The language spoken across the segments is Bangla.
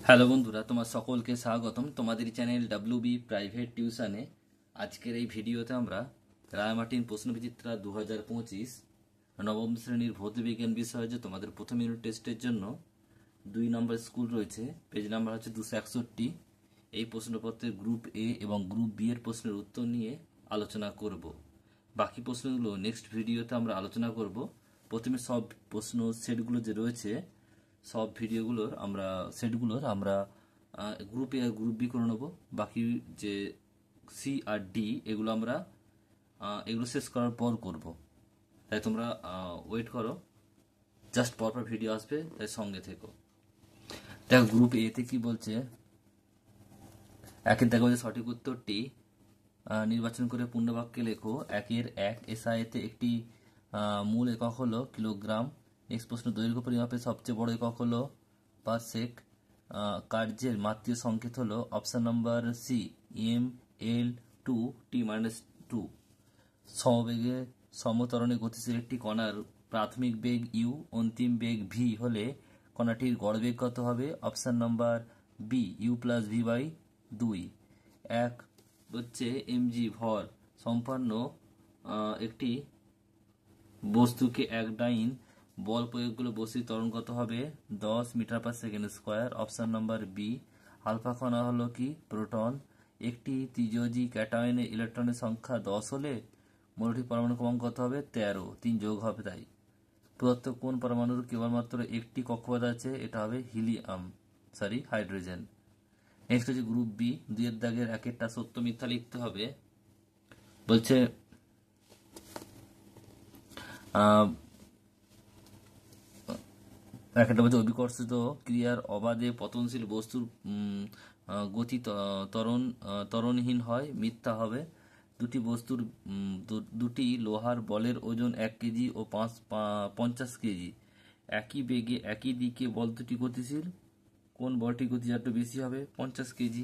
হ্যালো বন্ধুরা, তোমার সকলকে স্বাগতম তোমাদের চ্যানেল ডাব্লিউবি প্রাইভেট টিউশনে। আজকের এই ভিডিওতে আমরা রায়মার্টিন প্রশ্নবিচিত্রা 2025 নবম শ্রেণীর ভৌতবিজ্ঞান বিষয়ে যে তোমাদের প্রথম ইউনিট টেস্টের জন্য 2 নম্বর স্কুল রয়েছে, পেজ নাম্বার হচ্ছে 261। এই প্রশ্নপত্রের গ্রুপ এ এবং গ্রুপ বি এর প্রশ্নের উত্তর নিয়ে আলোচনা করব। বাকি প্রশ্নগুলো নেক্সট ভিডিওতে আমরা আলোচনা করব। প্রথমে সব প্রশ্ন সেটগুলো যে রয়েছে, সব ভিডিওগুলোর আমরা সেটগুলোর আমরা গ্রুপ এ আর গ্রুপ বি করে নেবো। বাকি যে সি আর ডি এগুলো আমরা এগুলো শেষ করার পর করব। তাই তোমরা ওয়েট করো, জাস্ট পরপর ভিডিও আসবে, তাই সঙ্গে থেকো। দেখো গ্রুপ এতে কি বলছে। একের দেখা বলছে সঠিক উত্তরটি নির্বাচন করে পূর্ণবাক্যে লেখো। 1-1 এসআইতে একটি মূল একক হলো কিলোগ্রাম। নেক্সট প্রশ্ন, দৈর্ঘ্য পরিমাপের সবচেয়ে বড় একক হলো পারসেক। কার্যের মাত্রিয় সংকেত হলো অপশন নাম্বার সি m/l/2t-2। সমবেগে সমতরণে গতিশীল একটি কণার প্রাথমিক বেগ ইউ, অন্তিম বেগ ভি হলে কণাটির গড় বেগ কত হবে? Option number B u+v/2। এক হচ্ছে এমজি ভর সম্পন্ন একটি বস্তুকে এক ডাইন বল প্রয়োগ করলে বস্তুর ত্বরণ কত হবে? 10 metre per second square. Option number B. Alpha কণা হলো কি? প্রোটন। একটি ত্রিযোজী ক্যাটায়নে ইলেকট্রনের সংখ্যা 10 হলে মোলটিক পরমাণু ক্রমাঙ্ক কত হবে? 13। 3 যোগ হবে তাই। প্রদত্ত কোন পরমাণুর কেবলমাত্র একটি কক্ষপথ আছে? এটা হবে হাইড্রোজেন। নেক্সট হচ্ছে গ্রুপ বি। 2 এর দাগের একটা সত্য মিথ্যা লিখতে হবে। বলছে একটা বলছে অভিকর্ষিত ক্রিয়ার অবাধে পতনশীল বস্তুর গতি ত্বরণহীন হয়, মিথ্যা হবে। দুটি লোহার বলের ওজন 1 কেজি ও 50 কেজি। একই বেগে একই দিকে বল দুটি গতিশীল, কোন বলটি গতিজাত বেশি হবে? 50 কেজি।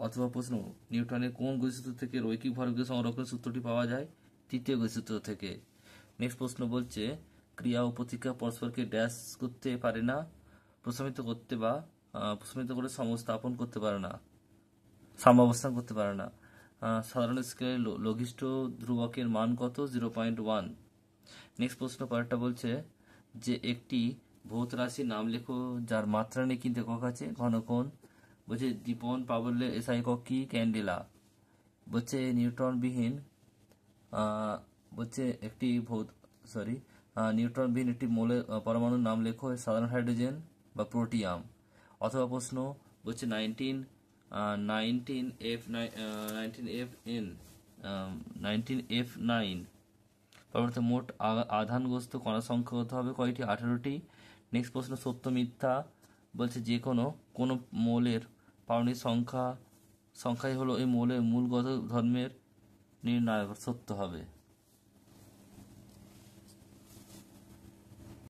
অথবা প্রশ্ন, নিউটনের কোন গতিসূত্র থেকে রৈখিক ভরবেগ সংরক্ষণের সূত্রটি পাওয়া যায়? তৃতীয় গতিসূত্র থেকে। নেক্সট প্রশ্ন বলছে ক্রিয়া ও প্রতিক্রিয়া পরস্পরকে ড্যাশ করতে পারে না, প্রশমিত করতে বা প্রশমিত করে সমস্থাপন করতে পারে না, সাম্যাবস্থান করতে পারে না। সাধারণ স্কেলে লঘিষ্ঠ ধ্রুবকের মান কত? 0.1। নেক্সট প্রশ্ন পরেরটা বলছে যে একটি ভৌত রাশির নাম লেখো যার মাত্রা নেই কিন্তু একক আছে। ঘনকোণ। বলছে দীপন প্রাবল্যের এসআই একক কি? ক্যান্ডেলা। বলছে নিউট্রনবিহীন একটি মৌলের পরমাণুর নাম লেখো। সাধারণ হাইড্রোজেন বা প্রোটিয়াম। অথবা প্রশ্ন বলছে 19F9 পরবর্তী মোট আধানগ্রস্ত কণার সংখ্যা কত হবে? কয়টি? 18টি। নেক্সট প্রশ্ন সত্য মিথ্যা। বলছে যে কোনো মৌলের পারমাণবিক সংখ্যাই হলো এই মৌলের মূলগত ধর্মের নির্ণায়ক, সত্য হবে।